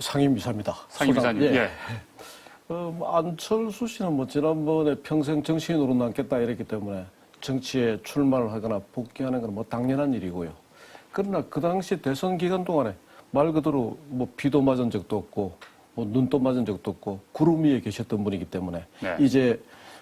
상임이사입니다. 상임이사님. 예. 예. 안철수 씨는 뭐 지난번에 평생 정치인으로 남겠다 이랬기 때문에 정치에 출마를 하거나 복귀하는 건 뭐 당연한 일이고요. 그러나 그 당시 대선 기간 동안에 말 그대로 뭐 비도 맞은 적도 없고 뭐 눈도 맞은 적도 없고 구름 위에 계셨던 분이기 때문에 네. 이제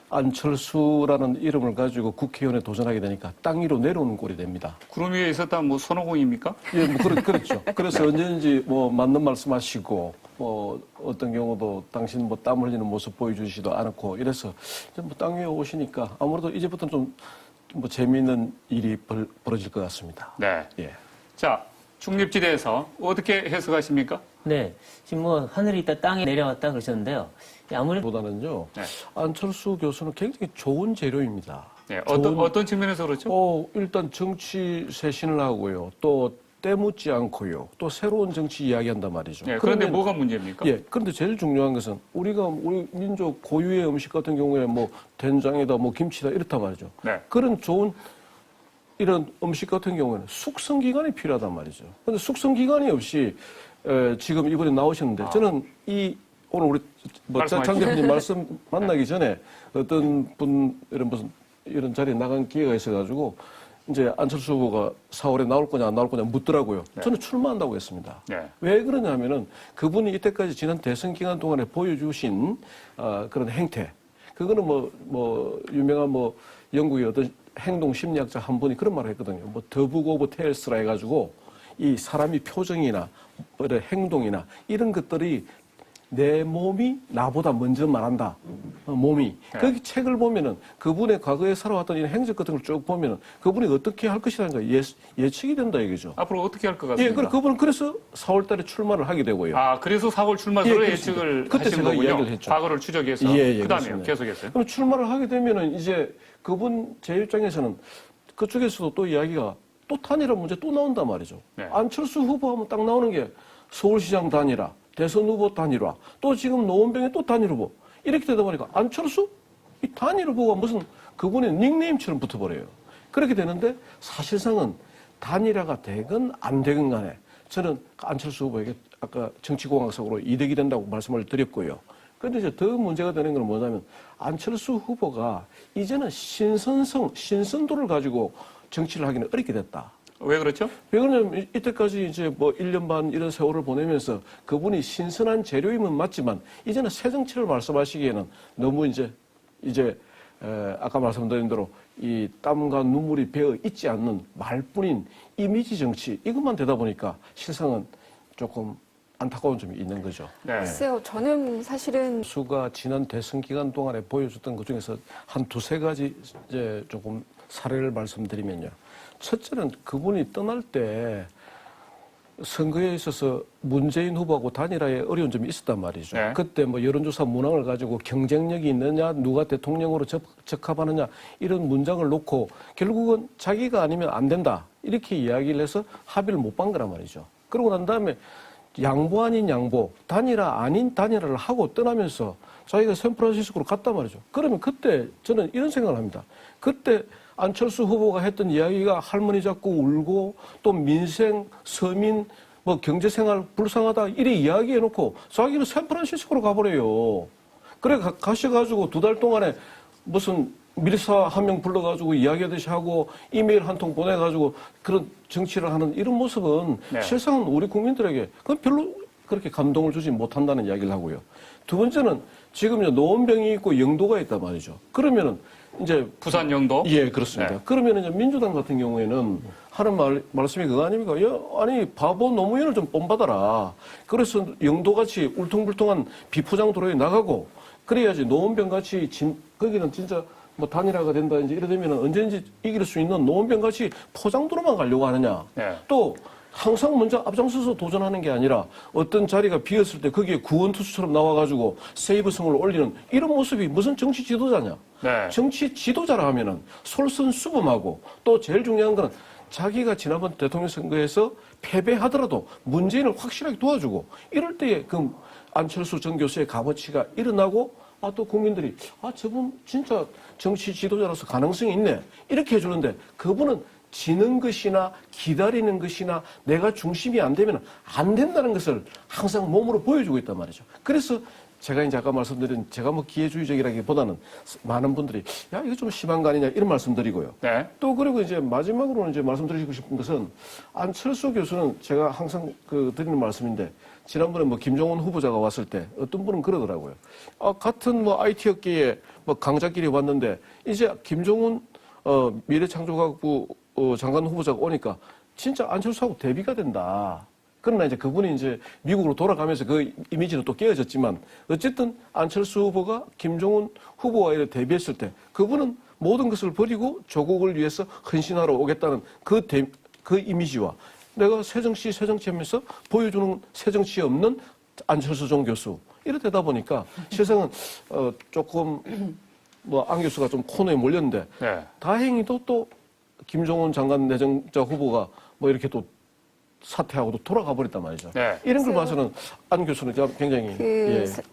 안철수라는 이름을 가지고 국회의원에 도전하게 되니까 땅 위로 내려오는 꼴이 됩니다. 구름 위에 있었다면 뭐 손오공입니까? 예, 뭐 그렇죠. 그래서 언제든지 뭐 맞는 말씀하시고 뭐 어떤 경우도 당신 뭐 땀 흘리는 모습 보여주시지도 않고 이래서 뭐 땅 위에 오시니까 아무래도 이제부터는 좀 뭐 재미있는 일이 벌어질 것 같습니다. 네. 예. 자, 중립지대에서 어떻게 해석하십니까? 네. 지금 뭐 하늘이 있다 땅에 내려왔다 그러셨는데요. 아무래도 보다는요. 네. 안철수 교수는 굉장히 좋은 재료입니다. 네. 어떤 측면에서 그렇죠? 일단 정치 쇄신을 하고요. 또 때묻지 않고요. 또 새로운 정치 이야기한단 말이죠. 네. 그런데 뭐가 문제입니까? 예. 그런데 제일 중요한 것은 우리 민족 고유의 음식 같은 경우에 뭐 된장이다, 뭐 김치다 이렇단 말이죠. 네. 그런 좋은 이런 음식 같은 경우에는 숙성 기간이 필요하단 말이죠. 그런데 숙성 기간이 없이 지금 이번에 나오셨는데 저는 오늘 우리 뭐 장 대표님 말씀 만나기 전에 어떤 분 이런 자리에 나간 기회가 있어가지고 이제 안철수 후보가 4월에 나올 거냐 안 나올 거냐 묻더라고요. 네. 저는 출마한다고 했습니다. 네. 왜 그러냐면은 그분이 이때까지 지난 대선 기간 동안에 보여주신 그런 행태, 그거는 뭐 유명한 뭐 영국의 어떤 행동 심리학자 한 분이 그런 말을 했거든요. 뭐 더북 오브 테일스라 해가지고 이 사람이 표정이나 행동이나 이런 것들이 내 몸이 나보다 먼저 말한다. 몸이. 네. 그 책을 보면은 그분의 과거에 살아왔던 이런 행적 같은 걸 쭉 보면은 그분이 어떻게 할 것이라는 거 예측이 된다 이거죠. 앞으로 어떻게 할 것 예, 같습니까? 그분은 그래서 4월 달에 출마를 하게 되고요. 아, 그래서 4월 출마설을 예, 예측을 그때 하신 제가 거군요. 이야기를 했죠. 과거를 추적해서. 예, 그다음에요. 그렇습니다. 계속했어요. 그럼 출마를 하게 되면은 이제 그분 제 입장에서는 그쪽에서도 또 이야기가 또 단일화 문제 또 나온단 말이죠. 네. 안철수 후보 하면 딱 나오는 게 서울시장 단일화, 대선 후보 단일화, 또 지금 노원병의 또 단일 후보. 이렇게 되다 보니까 안철수? 이 단일 후보가 무슨 그분의 닉네임처럼 붙어버려요. 그렇게 되는데 사실상은 단일화가 되건 안 되건 간에 저는 안철수 후보에게 아까 정치공학적으로 이득이 된다고 말씀을 드렸고요. 그런데 이제 더 문제가 되는 건 뭐냐면 안철수 후보가 이제는 신선도를 가지고 정치를 하기는 어렵게 됐다. 왜 그렇죠? 왜 그러냐면 이때까지 이제 뭐 1년 반 이런 세월을 보내면서 그분이 신선한 재료임은 맞지만 이제는 새 정치를 말씀하시기에는 너무 이제 아까 말씀드린 대로 이 땀과 눈물이 배어 있지 않는 말뿐인 이미지 정치 이것만 되다 보니까 실상은 조금 안타까운 점이 있는 거죠. 네. 글쎄요, 저는 사실은 수가 지난 대선 기간 동안에 보여줬던 것 중에서 한 두세 가지 이제 조금 사례를 말씀드리면요. 첫째는 그분이 떠날 때 선거에 있어서 문재인 후보하고 단일화에 어려운 점이 있었단 말이죠. 네. 그때 뭐 여론조사 문항을 가지고 경쟁력이 있느냐, 누가 대통령으로 적합하느냐 이런 문장을 놓고 결국은 자기가 아니면 안 된다 이렇게 이야기를 해서 합의를 못 본 거란 말이죠. 그러고 난 다음에 양보 아닌 양보, 단일화 아닌 단일화를 하고 떠나면서 자기가 샌프란시스코로 갔단 말이죠. 그러면 그때 저는 이런 생각을 합니다. 그때 안철수 후보가 했던 이야기가 할머니 잡고 울고 또 민생, 서민, 뭐 경제생활 불쌍하다 이래 이야기해놓고 자기는 샌프란시스코로 가버려요. 그래 가셔가지고 2달 동안에 무슨 밀사 한 명 불러가지고 이야기하듯이 하고 이메일 한 통 보내가지고 그런 정치를 하는 이런 모습은 네. 실상은 우리 국민들에게 그건 별로 그렇게 감동을 주지 못한다는 이야기를 하고요. 두 번째는 지금 노원병이 있고 영도가 있단 말이죠. 그러면은 이제 부산 영도? 예, 그렇습니다. 네. 그러면 이제 민주당 같은 경우에는 하는 말씀이 그거 아닙니까? 야, 아니, 바보 노무현을 좀 본받아라. 그래서 영도같이 울퉁불퉁한 비포장 도로에 나가고, 그래야지 노원병같이 거기는 진짜 뭐 단일화가 된다든지 이러되면 언제든지 이길 수 있는 노원병같이 포장도로만 가려고 하느냐. 네. 또 항상 먼저 앞장서서 도전하는 게 아니라 어떤 자리가 비었을 때 거기에 구원투수처럼 나와가지고 세이브성을 올리는 이런 모습이 무슨 정치 지도자냐. 네. 정치 지도자라 하면은 솔선수범하고 또 제일 중요한 건 자기가 지난번 대통령 선거에서 패배하더라도 문재인을 확실하게 도와주고 이럴 때에 그 안철수 전 교수의 값어치가 일어나고 또 국민들이 저분 진짜 정치 지도자로서 가능성이 있네 이렇게 해주는데 그분은 지는 것이나 기다리는 것이나 내가 중심이 안 되면 안 된다는 것을 항상 몸으로 보여주고 있단 말이죠. 그래서 제가 이제 아까 말씀드린 제가 뭐 기회주의적이라기보다는 많은 분들이 야 이거 좀 심한 거 아니냐 이런 말씀드리고요. 네. 또 그리고 이제 마지막으로는 이제 말씀드리고 싶은 것은 안철수 교수는 제가 항상 드리는 말씀인데 지난번에 뭐 김종훈 후보자가 왔을 때 어떤 분은 그러더라고요. 같은 뭐 IT 업계에 뭐 강자끼리 왔는데 이제 김종훈 미래창조과학부 장관 후보자가 오니까 진짜 안철수하고 대비가 된다. 그러나 이제 그분이 이제 미국으로 돌아가면서 그 이미지는 또 깨어졌지만 어쨌든 안철수 후보가 김종훈 후보와 이렇게 대비했을 때 그분은 모든 것을 버리고 조국을 위해서 헌신하러 오겠다는 그 이미지와 내가 새정치 하면서 보여주는 새정치에 없는 안철수 종 교수 이렇게 되다 보니까 세상은 조금 뭐 안 교수가 좀 코너에 몰렸는데 네. 다행히도 또 김종훈 장관 내정자 후보가 뭐 이렇게 또 사퇴하고 또 돌아가 버렸단 말이죠. 네. 이런 걸 봐서는 안 교수는 굉장히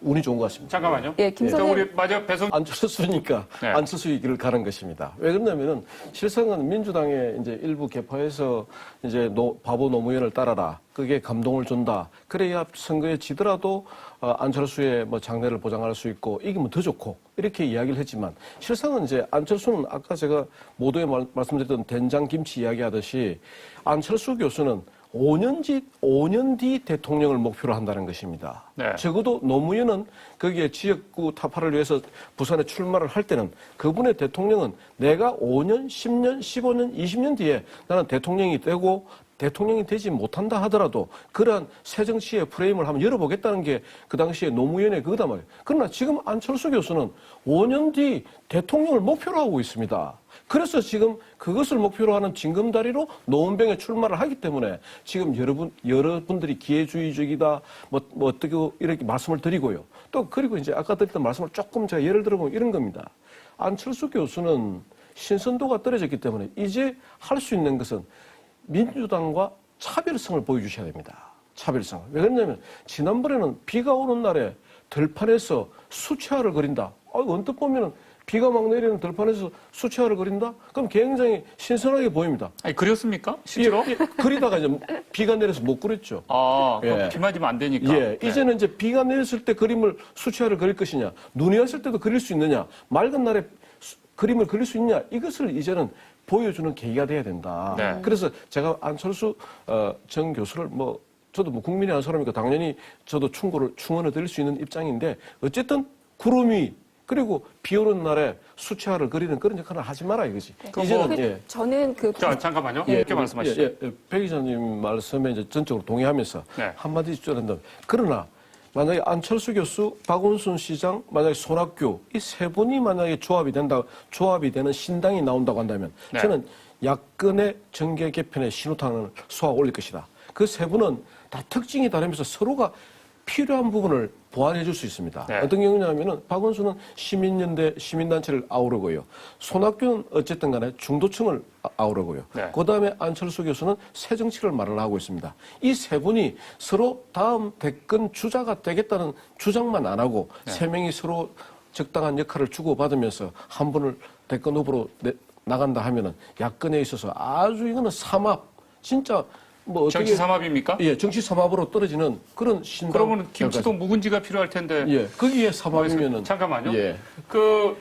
운이 좋은 것 같습니다. 잠깐만요. 예, 김선혜- 우리 마저 배송 안철수니까 네. 안철수의 길을 가는 것입니다. 왜 그러냐면은 실상은 민주당의 이제 일부 개파에서 이제 바보 노무현을 따라라. 그게 감동을 준다. 그래야 선거에 지더라도 안철수의 뭐 장래를 보장할 수 있고 이기면 더 좋고 이렇게 이야기를 했지만 실상은 이제 안철수는 아까 제가 모두에 말씀드렸던 된장김치 이야기하듯이 안철수 교수는 5년 뒤 대통령을 목표로 한다는 것입니다. 네. 적어도 노무현은 거기에 지역구 타파를 위해서 부산에 출마를 할 때는 그분의 대통령은 내가 5년, 10년, 15년, 20년 뒤에 나는 대통령이 되고 대통령이 되지 못한다 하더라도 그러한 새정치의 프레임을 한번 열어보겠다는 게 그 당시에 노무현의 그거다 말이에요. 그러나 지금 안철수 교수는 5년 뒤 대통령을 목표로 하고 있습니다. 그래서 지금 그것을 목표로 하는 징검다리로 노원병에 출마를 하기 때문에 지금 여러분들이 기회주의적이다, 뭐 어떻게 이렇게 말씀을 드리고요. 또 그리고 이제 아까 드렸던 말씀을 조금 제가 예를 들어보면 이런 겁니다. 안철수 교수는 신선도가 떨어졌기 때문에 이제 할 수 있는 것은 민주당과 차별성을 보여주셔야 됩니다. 차별성을. 왜 그러냐면 지난번에는 비가 오는 날에 들판에서 수채화를 그린다. 언뜻 보면은 비가 막 내리는 들판에서 수채화를 그린다? 그럼 굉장히 신선하게 보입니다. 아니 그렸습니까? 실제로? 예, 그리다가 이제 비가 내려서 못 그렸죠. 그럼 예. 비 맞으면 안 되니까. 예, 네. 이제는 이제 비가 내렸을 때 수채화를 그릴 것이냐, 눈이 왔을 때도 그릴 수 있느냐, 맑은 날에 그림을 그릴 수 있냐, 이것을 이제는 보여주는 계기가 돼야 된다. 네. 그래서 제가 안철수 전 교수를 저도 국민의 한 사람이니까 당연히 저도 충원을 드릴 수 있는 입장인데 어쨌든 구름 위 그리고 비 오는 날에 수채화를 그리는 그런 역할을 하지 마라 이거지. 이제는 저는 자, 잠깐만요. 이렇게 말씀하시죠. 백 기자님 말씀에 이제 전적으로 동의하면서 네. 한마디 줄인다. 그러나 만약에 안철수 교수, 박원순 시장, 만약에 손학규 이 세 분이 만약에 조합이 되는 신당이 나온다고 한다면 네. 저는 야권의 정계 개편의 신호탄을 쏘아 올릴 것이다. 그 세 분은 다 특징이 다르면서 서로가 필요한 부분을 보완해 줄 수 있습니다. 네. 어떤 경우냐면은 박원순은 시민연대, 시민단체를 아우르고요. 손학규는 어쨌든 간에 중도층을 아우르고요. 네. 그다음에 안철수 교수는 새정치를 말을 하고 있습니다. 이 세 분이 서로 다음 대권 주자가 되겠다는 주장만 안 하고 세 명이 서로 적당한 역할을 주고받으면서 한 분을 대권 후보로 나간다 하면은 야권에 있어서 아주 이거는 삼합 진짜 뭐 어떻게 정치 삼합입니까? 예, 정치 삼합으로 떨어지는 그런 신당. 그러면 김치도 묵은지가 필요할 텐데. 예, 거기에 삼합이면은 잠깐만요. 예. 그